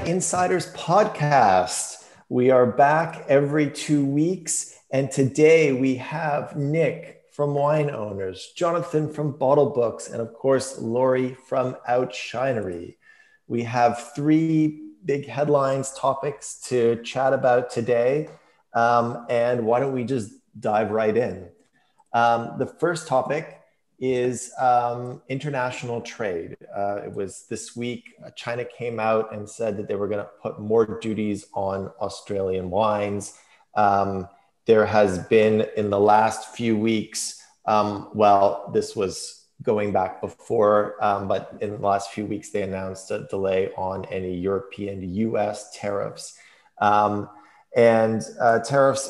Insiders podcast. We are back every 2 weeks, and today we have Nick from Wine Owners, Jonathan from Bottlebooks, and of course, Laurie from Oushinery. We have three big headlines, topics to chat about today, and why don't we just dive right in? The first topic is international trade. It was this week, China came out and said that they were going to put more duties on Australian wines. There has been in the last few weeks, well, this was going back before, but in the last few weeks, they announced a delay on any European US tariffs. Tariffs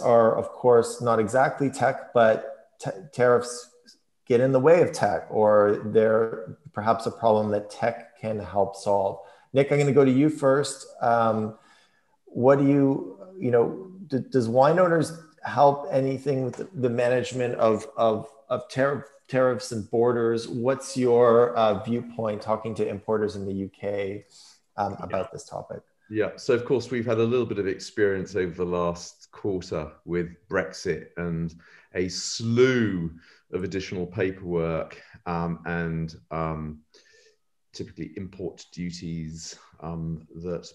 are, of course, not exactly tech, but tariffs get in the way of tech, or they're perhaps a problem that tech can help solve. Nick, I'm going to go to you first. What do does Wine Owners help anything with the management of tariffs and borders? What's your viewpoint talking to importers in the UK about this topic? Yeah, so of course we've had a little bit of experience over the last quarter with Brexit and a slew of additional paperwork and typically import duties that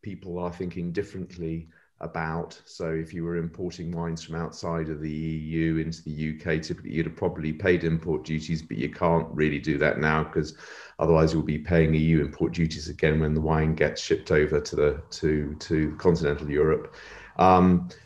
people are thinking differently about. So if you were importing wines from outside of the EU into the UK, typically you'd have probably paid import duties, but you can't really do that now because otherwise you'll be paying EU import duties again when the wine gets shipped over to continental Europe.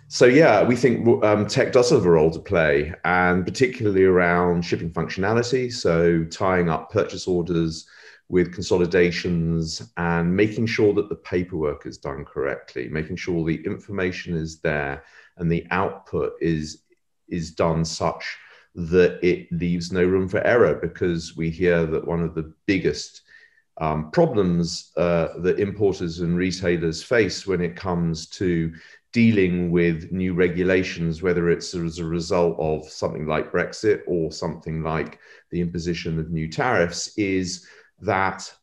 So yeah, we think tech does have a role to play, and particularly around shipping functionality. So tying up purchase orders with consolidations and making sure that the paperwork is done correctly, making sure the information is there and the output is done such that it leaves no room for error, because we hear that one of the biggest problems that importers and retailers face when it comes to dealing with new regulations, whether it's as a result of something like Brexit or something like the imposition of new tariffs, is that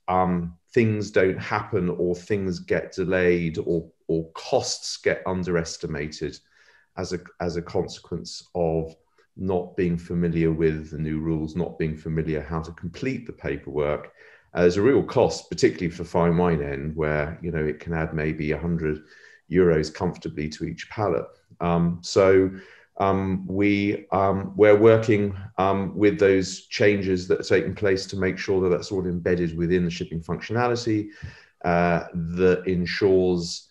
things don't happen, or things get delayed, or costs get underestimated as a consequence of not being familiar with the new rules, not being familiar how to complete the paperwork. There's a real cost, particularly for fine wine end, where it can add maybe €100 comfortably to each pallet. We're working with those changes that are taking place to make sure that that's all embedded within the shipping functionality that ensures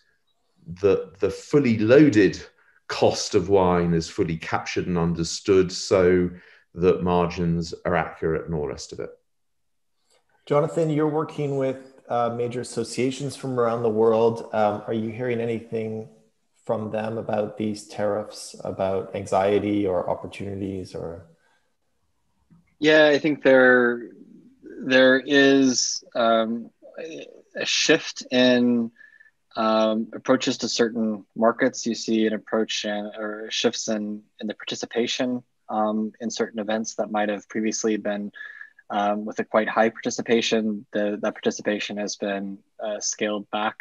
that the fully loaded cost of wine is fully captured and understood, so that margins are accurate and all the rest of it. Jonathan, you're working with major associations from around the world. Are you hearing anything from them about these tariffs, about anxiety or opportunities? Or yeah, I think there is a shift in approaches to certain markets. You see an approach or shifts in the participation in certain events that might have previously been with a quite high participation. That participation has been scaled back.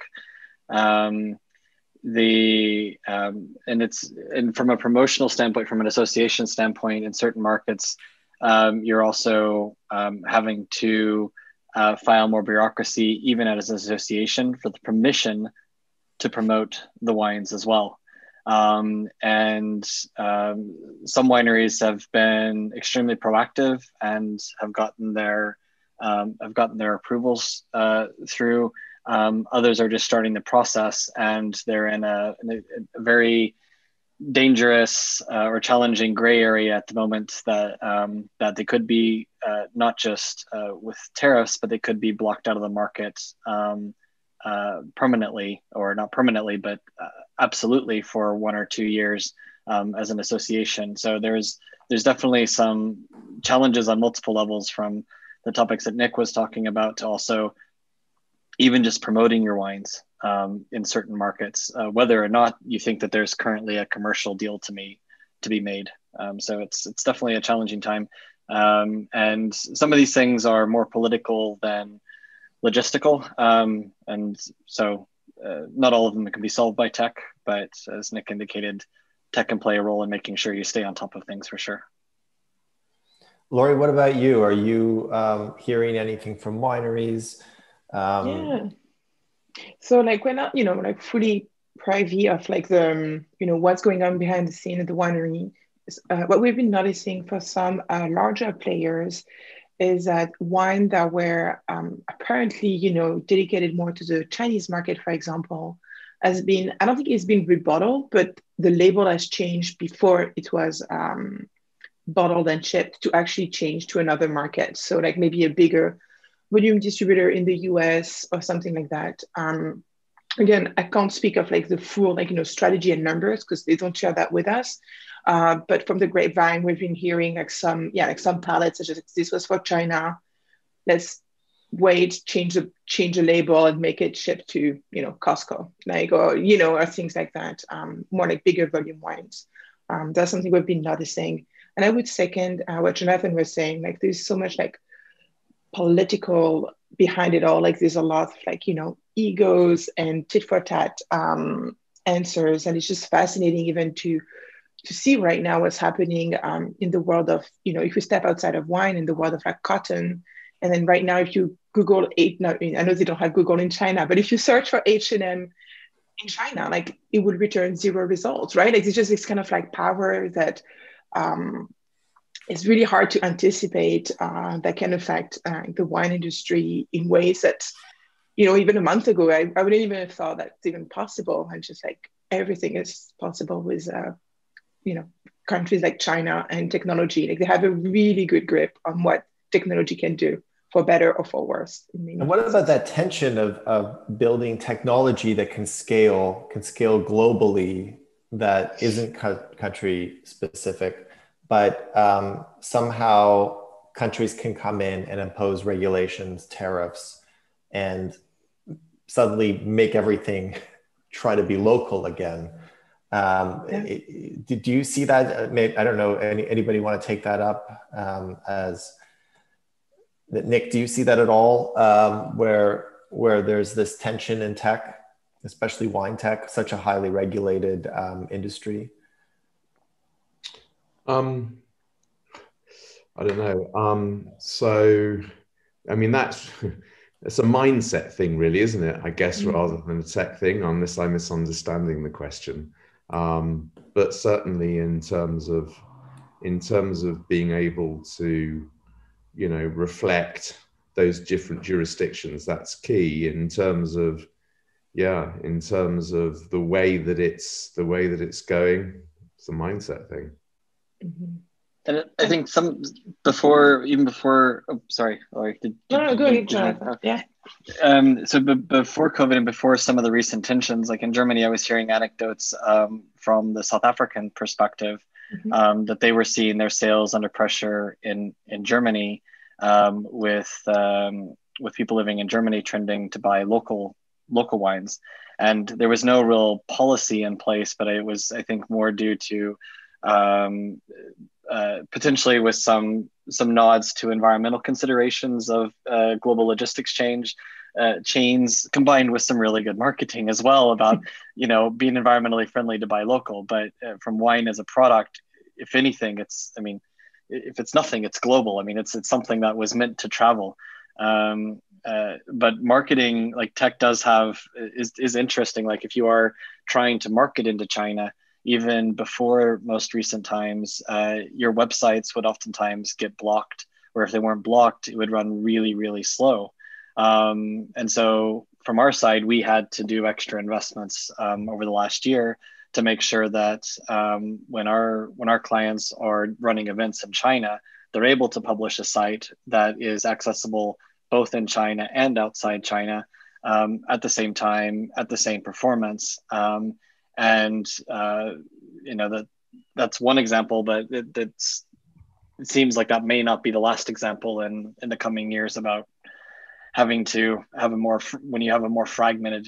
And from a promotional standpoint, from an association standpoint, in certain markets, you're also having to file more bureaucracy, even as an association, for the permission to promote the wines as well. Some wineries have been extremely proactive and have gotten their approvals through. Others are just starting the process, and they're in a very dangerous or challenging gray area at the moment that they could be not just with tariffs, but they could be blocked out of the market permanently, or not permanently, but absolutely for 1 or 2 years as an association. So there's definitely some challenges on multiple levels, from the topics that Nick was talking about to also even just promoting your wines in certain markets, whether or not you think that there's currently a commercial deal to be made. So it's definitely a challenging time. And some of these things are more political than logistical. And so not all of them can be solved by tech, but as Nick indicated, tech can play a role in making sure you stay on top of things for sure. Laurie, what about you? Are you hearing anything from wineries? Yeah. So like we're not, like fully privy of like the, what's going on behind the scene at the winery. What we've been noticing for some larger players is that wine that were apparently, dedicated more to the Chinese market, for example, has been, I don't think it's been rebottled, but the label has changed before it was bottled and shipped to actually change to another market. So like maybe a bigger volume distributor in the US or something like that. Again, I can't speak of like the full strategy and numbers because they don't share that with us. But from the grapevine, we've been hearing like some pallets such as this was for China. Let's wait, change the label and make it shipped to Costco, or things like that. More like bigger volume wines. That's something we've been noticing. And I would second what Jonathan was saying. Like there's so much like political behind it all. Like there's a lot of like egos and tit for tat answers, and it's just fascinating even to see right now what's happening in the world of if we step outside of wine, in the world of like cotton. And then right now, if you Google I know they don't have Google in China, but if you search for H&M in China, like it would return 0 results, right? Like it's just this kind of like power that it's really hard to anticipate that can affect the wine industry in ways that, even a month ago, I wouldn't even have thought that's even possible. And just like everything is possible with, countries like China and technology. Like they have a really good grip on what technology can do, for better or for worse. And what about that tension of building technology that can scale globally, that isn't country specific, but somehow countries can come in and impose regulations, tariffs, and suddenly make everything try to be local again. Do you see that? I don't know, anybody want to take that up Nick, do you see that at all, where there's this tension in tech, especially wine tech, such a highly regulated industry? I don't know. So, I mean, it's a mindset thing, really, isn't it? I guess, rather than a tech thing, unless I'm misunderstanding the question. But certainly, in terms of being able to, reflect those different jurisdictions, that's key. In terms of the way that it's going, it's a mindset thing. Mm-hmm. And I think before. Oh, sorry, Laurie. Go ahead, Jonathan. Yeah. So before COVID and before some of the recent tensions, like in Germany, I was hearing anecdotes from the South African perspective, that they were seeing their sales under pressure in Germany, with people living in Germany trending to buy local wines, and there was no real policy in place, but it was, I think, more due to potentially with some nods to environmental considerations of global logistics chains, combined with some really good marketing as well about being environmentally friendly to buy local. But from wine as a product, if anything, if it's nothing, it's global. I mean, it's something that was meant to travel. But marketing, like tech does have, is interesting. Like if you are trying to market into China, even before most recent times, your websites would oftentimes get blocked, or if they weren't blocked, it would run really, really slow. And so from our side, we had to do extra investments over the last year to make sure that when our clients are running events in China, they're able to publish a site that is accessible both in China and outside China at the same time, at the same performance. That's one example, but it seems like that may not be the last example in the coming years about having to have when you have a more fragmented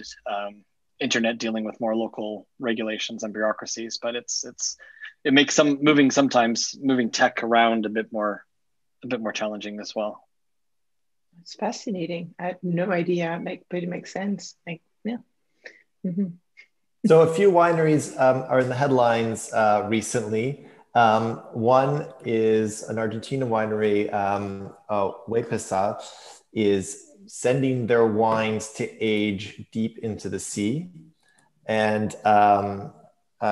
internet dealing with more local regulations and bureaucracies. But it makes moving tech around a bit more challenging as well. It's fascinating. I had no idea, but it makes sense. Yeah. Mhm. So a few wineries are in the headlines recently. One is an Argentina winery, Huepesa, is sending their wines to age deep into the sea. And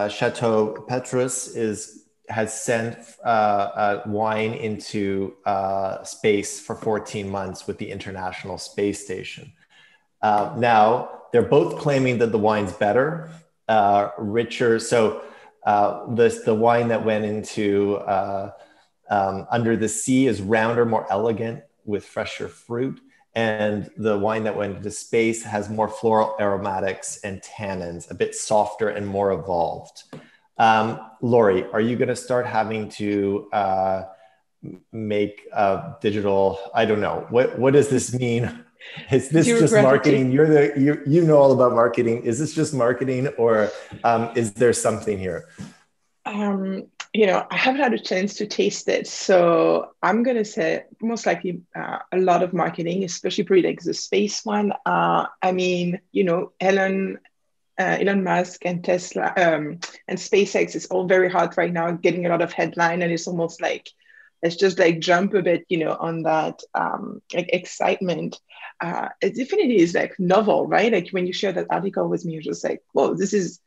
Chateau Petrus has sent wine into space for 14 months with the International Space Station. Now, they're both claiming that the wine's better, richer. So the wine that went into Under the Sea is rounder, more elegant with fresher fruit. And the wine that went into space has more floral aromatics and tannins, a bit softer and more evolved. Laurie, are you going to start having to make digital? I don't know. What does this mean? Is this just marketing? You know all about marketing. Is this just marketing, or is there something here? I haven't had a chance to taste it, so I'm gonna say most likely a lot of marketing, especially probably like the space one. I mean, Elon Musk and Tesla and SpaceX is all very hot right now, getting a lot of headline, and it's almost like let's just like jump a bit, on that like excitement. It definitely is like novel, right? Like when you share that article with me, you're just like, whoa, this is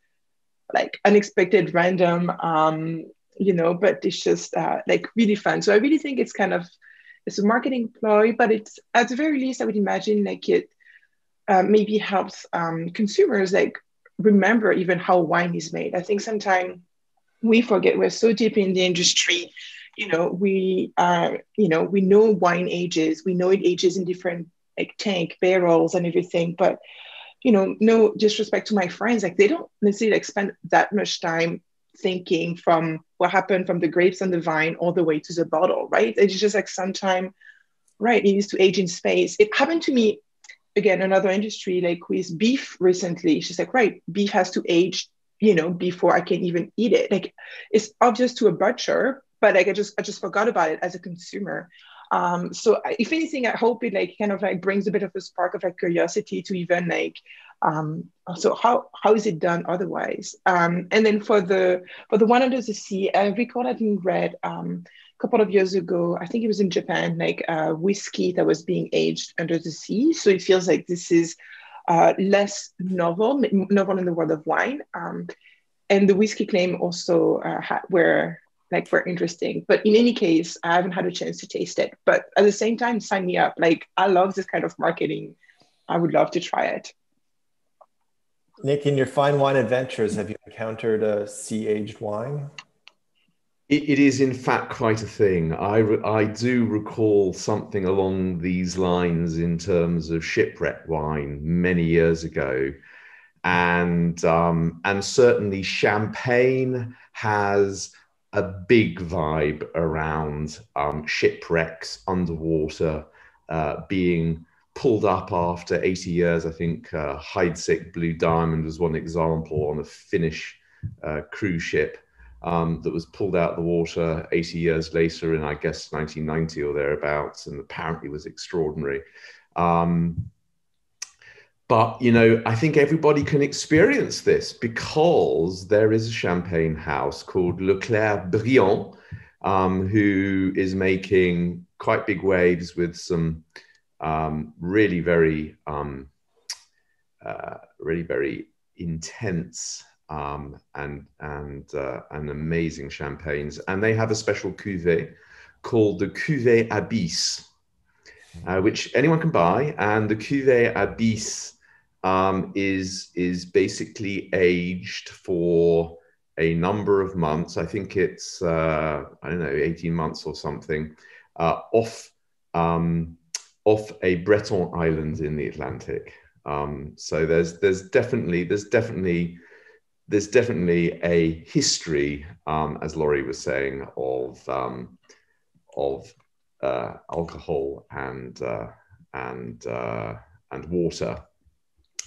like unexpected, random, but it's just like really fun. So I really think it's a marketing ploy, but it's at the very least, I would imagine like it maybe helps consumers like remember even how wine is made. I think sometimes we forget, we're so deep in the industry. We know wine ages, we know it ages in different like tank barrels and everything, but no disrespect to my friends, like they don't necessarily like spend that much time thinking from what happened from the grapes and the vine all the way to the bottle, right? It's just like sometime, right, it needs to age in space. It happened to me, again, another industry, like with beef recently. She's like, right, beef has to age, before I can even eat it. Like it's obvious to a butcher, but like I just forgot about it as a consumer. So if anything, I hope it like kind of like brings a bit of a spark of like curiosity to even like, so how is it done otherwise? And then for the one under the sea, I recall having read a couple of years ago, I think it was in Japan, like whiskey that was being aged under the sea. So it feels like this is less novel in the world of wine. And the whiskey claim also were interesting. But in any case, I haven't had a chance to taste it. But at the same time, sign me up. Like I love this kind of marketing. I would love to try it. Nick, in your fine wine adventures, have you encountered a sea-aged wine? It is in fact quite a thing. I do recall something along these lines in terms of shipwreck wine many years ago. And certainly champagne has a big vibe around shipwrecks underwater, being pulled up after 80 years. I think Heidsieck Blue Diamond was one example on a Finnish cruise ship that was pulled out of the water 80 years later in, I guess, 1990 or thereabouts, and apparently was extraordinary. But, I think everybody can experience this because there is a champagne house called Leclerc Briand, who is making quite big waves with some really very intense and amazing champagnes. And they have a special cuvée called the Cuvée Abyss, which anyone can buy. And the Cuvée Abyss is basically aged for a number of months. I think it's, 18 months or something, off a Breton island in the Atlantic. So there's definitely a history, as Laurie was saying, of alcohol and water.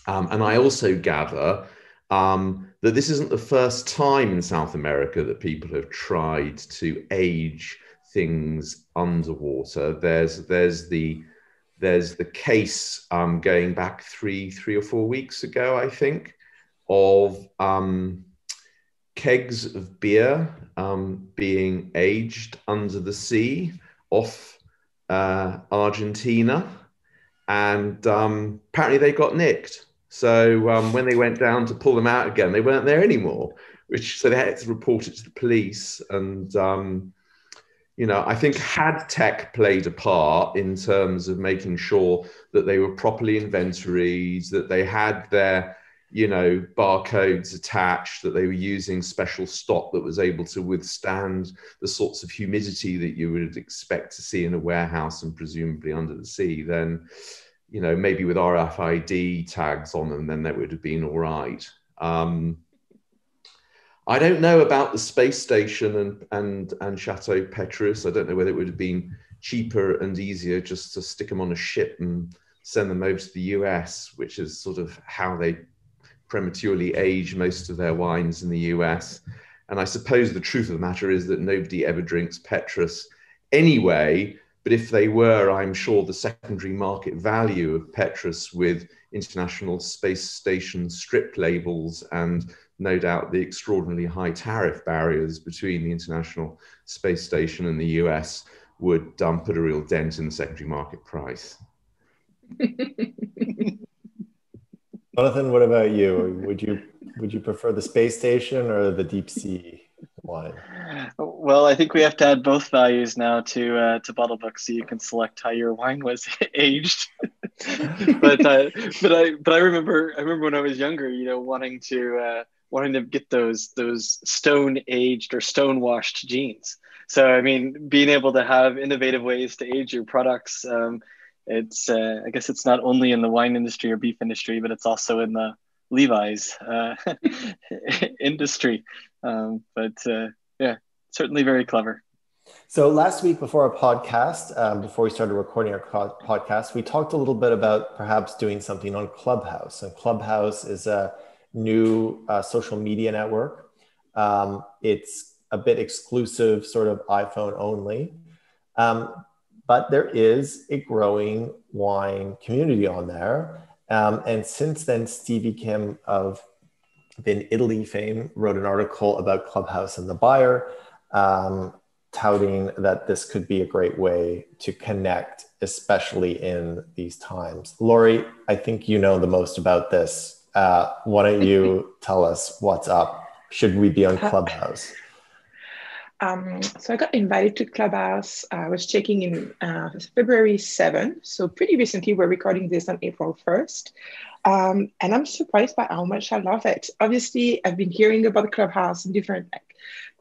And I also gather that this isn't the first time in South America that people have tried to age things underwater. There's the case going back three or 4 weeks ago, I think, of kegs of beer being aged under the sea off Argentina, and apparently they got nicked. So when they went down to pull them out again, they weren't there anymore, so they had to report it to the police. And I think had tech played a part in terms of making sure that they were properly inventoried, that they had their barcodes attached, that they were using special stock that was able to withstand the sorts of humidity that you would expect to see in a warehouse and presumably under the sea, then, maybe with RFID tags on them, then that would have been all right. I don't know about the space station and Chateau Petrus. I don't know whether it would have been cheaper and easier just to stick them on a ship and send them over to the US, which is sort of how they prematurely age most of their wines in the US. And I suppose the truth of the matter is that nobody ever drinks Petrus anyway. But if they were, I'm sure the secondary market value of Petrus with International Space Station strip labels and no doubt the extraordinarily high tariff barriers between the International Space Station and the US would put a real dent in the secondary market price. Jonathan, what about you? Would you prefer the space station or the deep sea wine? Well, I think we have to add both values now to Bottlebooks, so you can select how your wine was aged. but I remember when I was younger, wanting to get those stone aged or stone washed jeans. So I mean, being able to have innovative ways to age your products. It's I guess it's not only in the wine industry or beef industry, but it's also in the Levi's industry. Yeah, certainly very clever. So last week before our podcast, before we started recording our podcast, we talked a little bit about perhaps doing something on Clubhouse. And Clubhouse is a new social media network. It's a bit exclusive, sort of iPhone only. But there is a growing wine community on there. And since then, Stevie Kim of Vin Italy fame wrote an article about Clubhouse and the buyer, touting that this could be a great way to connect, especially in these times. Laurie, I think you know the most about this. Why don't you tell us what's up? Should we be on Clubhouse? So I got invited to Clubhouse. I was checking in February 7th. So pretty recently, we're recording this on April 1st. And I'm surprised by how much I love it. Obviously, I've been hearing about Clubhouse and different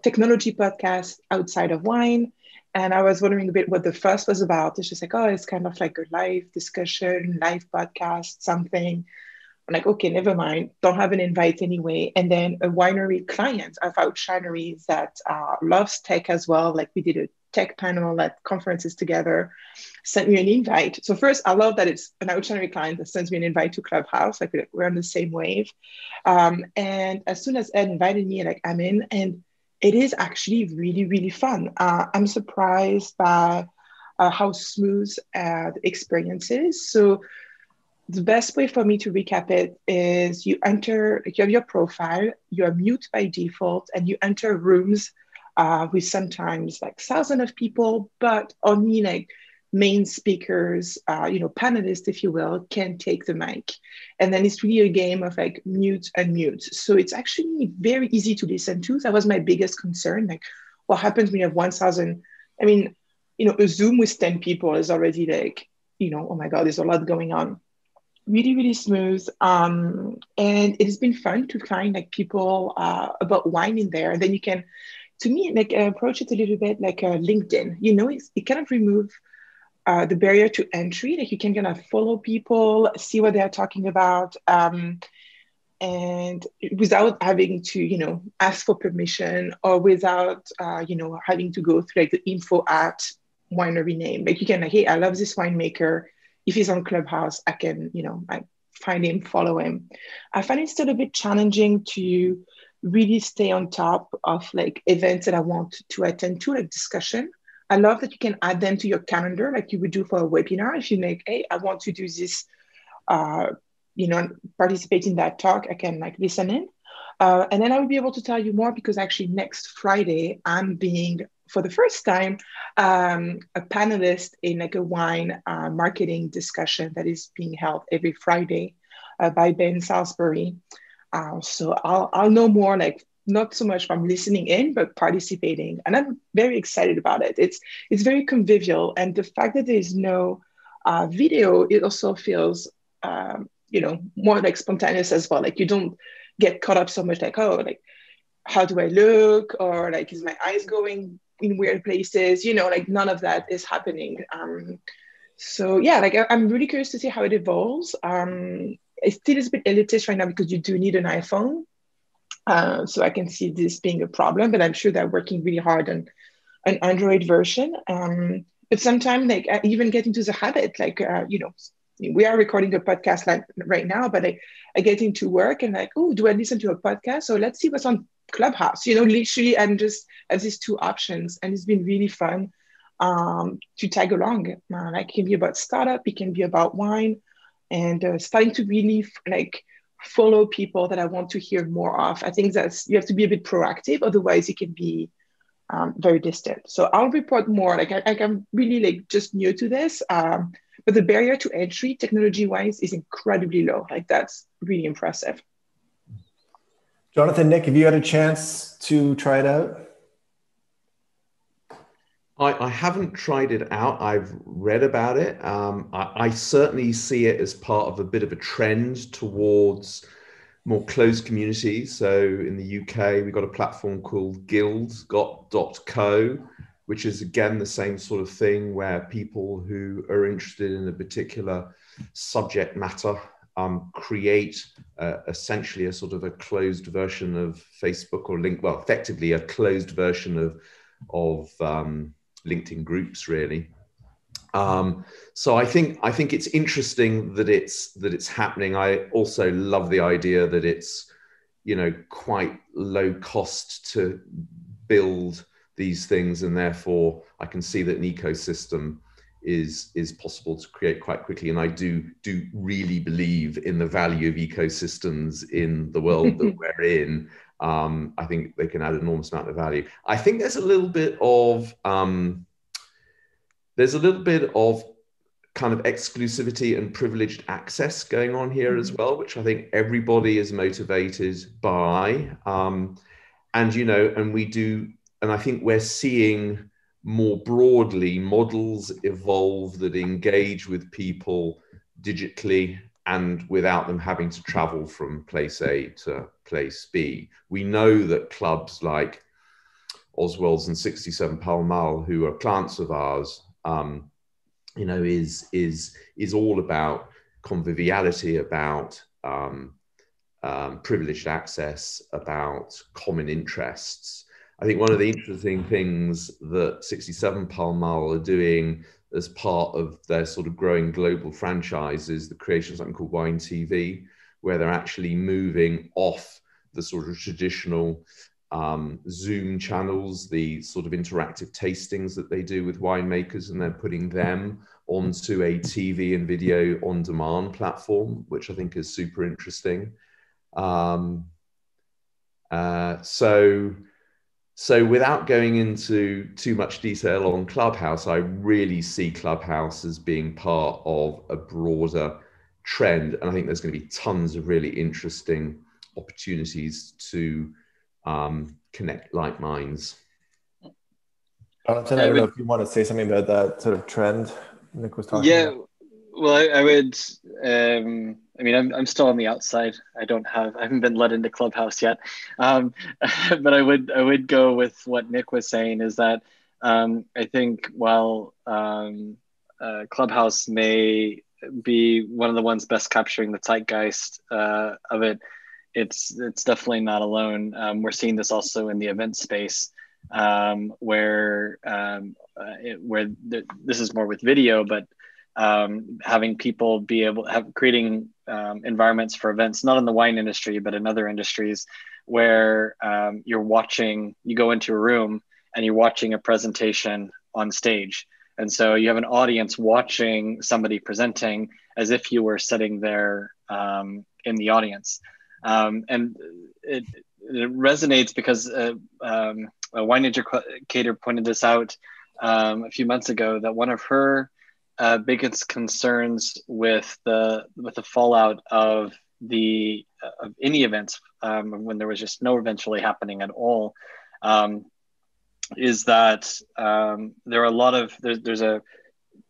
technology podcasts outside of wine. And I was wondering a bit what the fuss was about. It's just like, oh, it's kind of like a live discussion, live podcast, something. I'm like, okay, never mind. Don't have an invite anyway. And then a winery client of Oushinery that loves tech as well. Like we did a tech panel at conferences together, sent me an invite. So first, I love that it's an Oushinery client that sends me an invite to Clubhouse. Like we're on the same wave. And as soon as Ed invited me, like I'm in, and it is actually really, really fun. I'm surprised by how smooth the experience is. So the best way for me to recap it is you have your profile, you're mute by default, and you enter rooms with sometimes like thousands of people, but only like main speakers, panelists, if you will, can take the mic. And then it's really a game of like mute and mute. So it's actually very easy to listen to. That was my biggest concern. Like what happens when you have 1,000? I mean, a Zoom with 10 people is already like, oh my God, there's a lot going on. Really, really smooth. And it has been fun to find like people about wine in there. And then you can, to me, like approach it a little bit like LinkedIn. It kind of remove the barrier to entry. Like you can kind of follow people, see what they're talking about, and without having to, ask for permission or without, having to go through like the info at winery name. Like you can like, hey, I love this winemaker. If he's on Clubhouse, I can, I find him, follow him. I find it still a bit challenging to really stay on top of like events that I want to attend to, like discussion. I love that you can add them to your calendar like you would do for a webinar. If you make, hey, I want to do this participate in that talk, I can like listen in. And then I will be able to tell you more because actually next Friday, I'm being, for the first time, a panelist in like a wine marketing discussion that is being held every Friday by Ben Salisbury. So I'll know more, like not so much from listening in, but participating. And I'm very excited about it. It's very convivial. And the fact that there is no video, it also feels, more like spontaneous as well. Like you don't get caught up so much like, oh, like, how do I look? Or like, is my eyes going in weird places? Like none of that is happening. So yeah, like I'm really curious to see how it evolves. It still is a bit elitist right now because you do need an iPhone. So I can see this being a problem, but I'm sure they're working really hard on an Android version. But sometimes like even get into the habit, like, we are recording a podcast like right now, but I get into work and like, oh, do I listen to a podcast? So let's see what's on Clubhouse. Literally I'm just have these two options, and it's been really fun to tag along. Like it can be about startup, it can be about wine, and starting to really like follow people that I want to hear more of. I think you have to be a bit proactive, otherwise it can be very distant. So I'll report more. Like I'm really like just new to this, but the barrier to entry technology-wise is incredibly low. Like that's really impressive. Jonathan, Nick, have you had a chance to try it out? I haven't tried it out. I've read about it. I certainly see it as part of a bit of a trend towards more closed communities. So in the UK, we've got a platform called guilds.co, which is again the same sort of thing where people who are interested in a particular subject matter create essentially a sort of a closed version of Facebook or effectively a closed version of LinkedIn groups, really. So I think it's interesting that it's happening. I also love the idea that it's quite low cost to build these things, and therefore I can see that an ecosystem is possible to create quite quickly. And I do really believe in the value of ecosystems in the world that we're in. I think they can add an enormous amount of value. I think there's a little bit of kind of exclusivity and privileged access going on here as well, which I think everybody is motivated by. And I think we're seeing more broadly models evolve that engage with people digitally and without them having to travel from place A to place B. We know that clubs like Oswald's and 67 Pall Mall, who are clients of ours, is all about conviviality, about privileged access, about common interests. I think one of the interesting things that 67 Pall Mall are doing as part of their sort of growing global franchise is the creation of something called Wine TV, where they're actually moving off the sort of traditional Zoom channels, the sort of interactive tastings that they do with winemakers, and they're putting them onto a TV and video on demand platform, which I think is super interesting. So without going into too much detail on Clubhouse, I really see Clubhouse as being part of a broader trend. And I think there's going to be tons of really interesting opportunities to connect like minds. Jonathan, I don't know if you want to say something about that sort of trend Nick was talking about. Well, I would. I'm still on the outside. I haven't been let into Clubhouse yet. But I would go with what Nick was saying, is that I think while Clubhouse may be one of the ones best capturing the zeitgeist of it, it's definitely not alone. We're seeing this also in the event space, where this is more with video, but having people creating environments for events, not in the wine industry, but in other industries, where you go into a room and you're watching a presentation on stage, And so you have an audience watching somebody presenting as if you were sitting there in the audience. And it resonates because a wine educator pointed this out a few months ago, that one of her biggest concerns with the fallout of any events, when there was just no events really happening at all, is that there are a lot of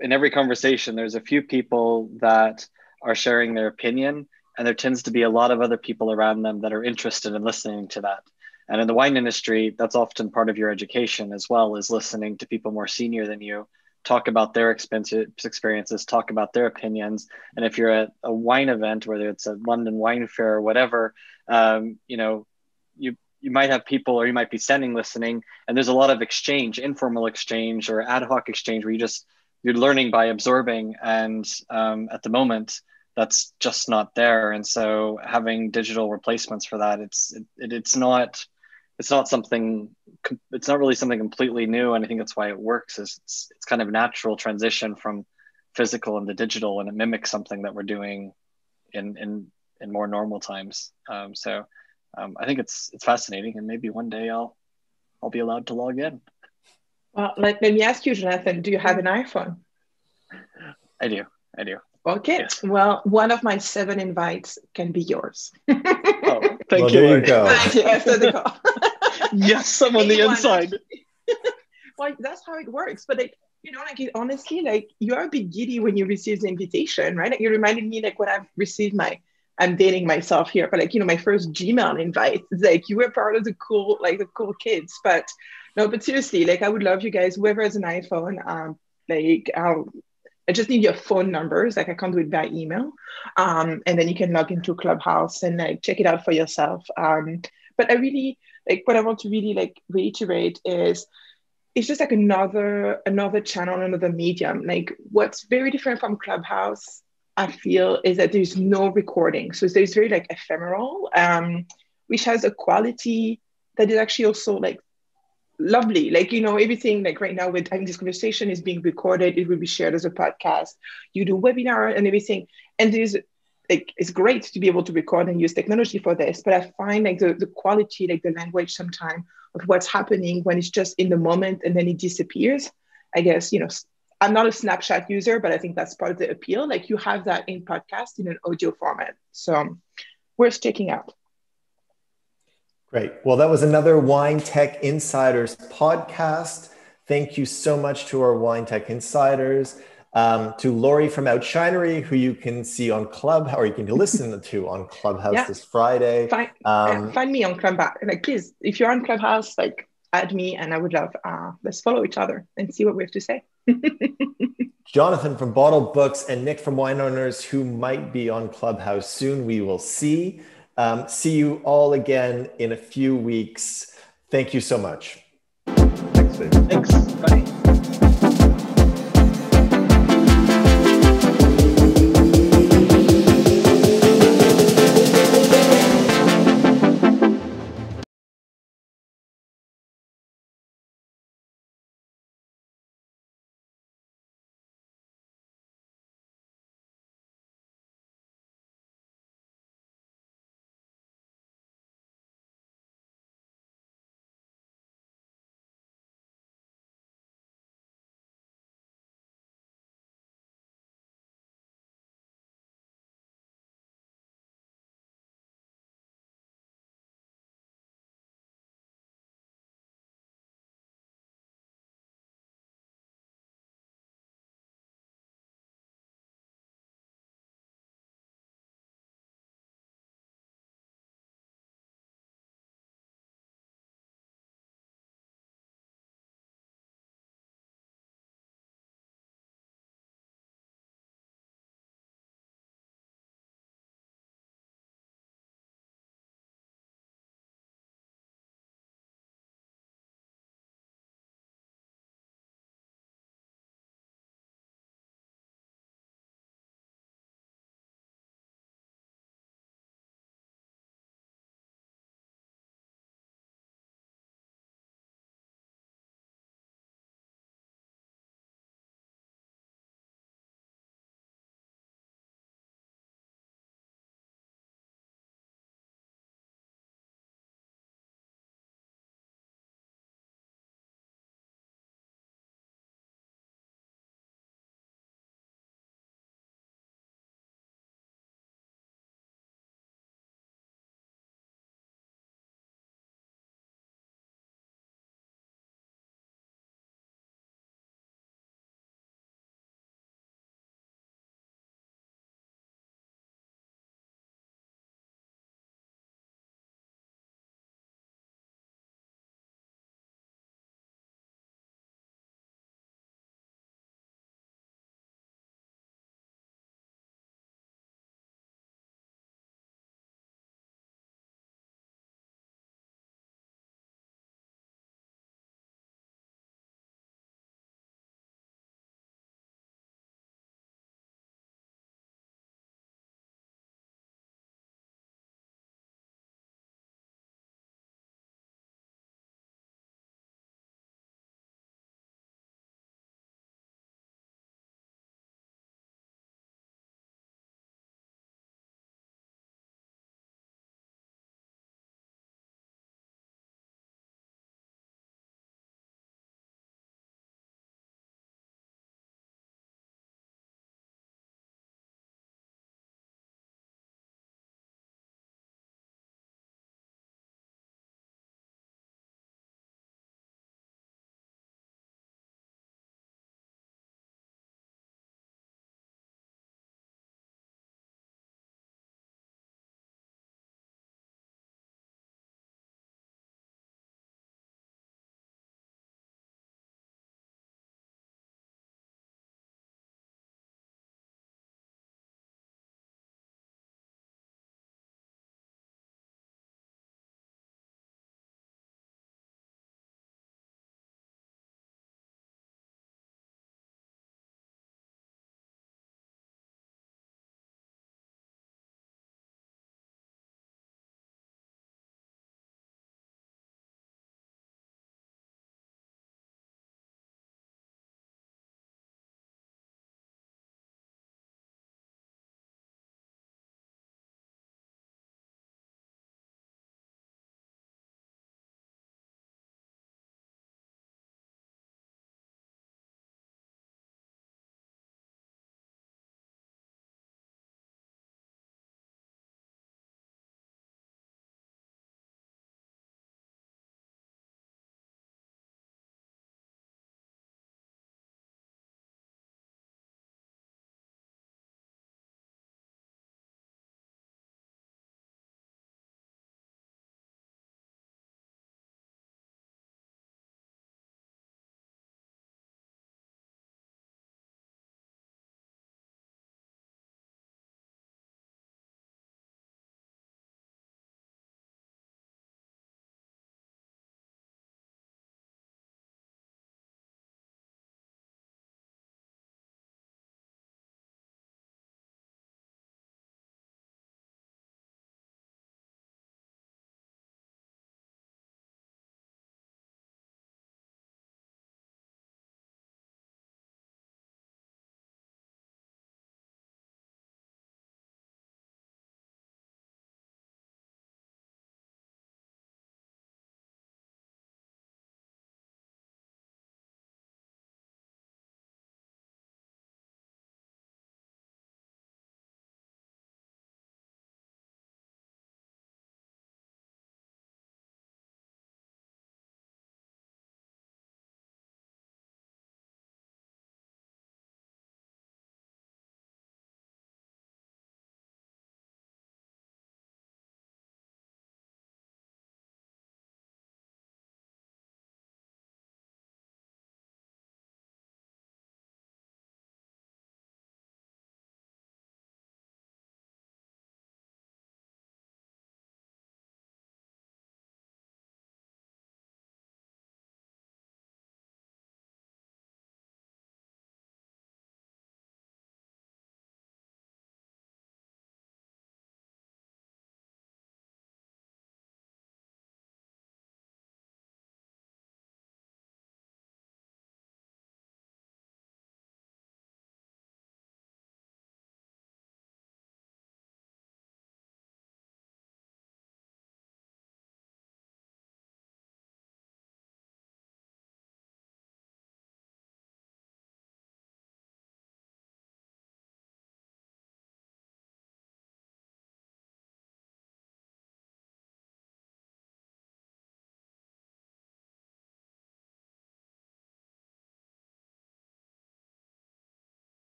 in every conversation there's a few people that are sharing their opinion, and there tends to be a lot of other people around them that are interested in listening to that. And in the wine industry, that's often part of your education as well, is listening to people more senior than you talk about their experiences, talk about their opinions. And if you're at a wine event, whether it's a London Wine Fair or whatever, you might have people, or you might be standing listening, and there's a lot of exchange, informal exchange or ad hoc exchange, where you're learning by absorbing. And at the moment, that's just not there. And so having digital replacements for that, it's not really something completely new. And I think that's why it works, is it's kind of a natural transition from physical into digital, and it mimics something that we're doing in more normal times. I think it's fascinating, and maybe one day I'll be allowed to log in. Well, let me ask you, Jonathan, do you have an iPhone? I do. Okay. Yes. Well, one of my 7 invites can be yours. Oh, thank you. There you go. Thank you. After the call. Yes, I'm on the inside. Well, that's how it works. But honestly, you are a bit giddy when you receive the invitation, right? You reminded me, when I've received I'm dating myself here, but my first Gmail invite, it's you were part of the cool kids. But no, but seriously, I would love you guys, whoever has an iPhone, I just need your phone numbers. I can't do it by email. And then you can log into Clubhouse and check it out for yourself. But I really, what I want to really reiterate is, it's just another channel, another medium. What's very different from Clubhouse, I feel, is that there's no recording. So there's very ephemeral, which has a quality that is actually also lovely. Everything right now with having this conversation is being recorded. It will be shared as a podcast. You do webinar and everything. And there's it's great to be able to record and use technology for this. But I find the quality, the language sometimes of what's happening when it's just in the moment and then it disappears. I guess, I'm not a Snapchat user, but I think that's part of the appeal. You have that in podcast in an audio format. So worth checking out. Great. Well, that was another Wine Tech Insiders podcast. Thank you so much to our Wine Tech Insiders, to Laurie from Oushinery, who you can see on Clubhouse, or you can listen to on Clubhouse this Friday. Find me on Clubhouse. Please, if you're on Clubhouse, add me, and I would love, let's follow each other and see what we have to say. Jonathan from Bottlebooks and Nick from Wine Owners, who might be on Clubhouse soon. We will see. See you all again in a few weeks. Thank you so much. Thanks, David. Thanks. Bye.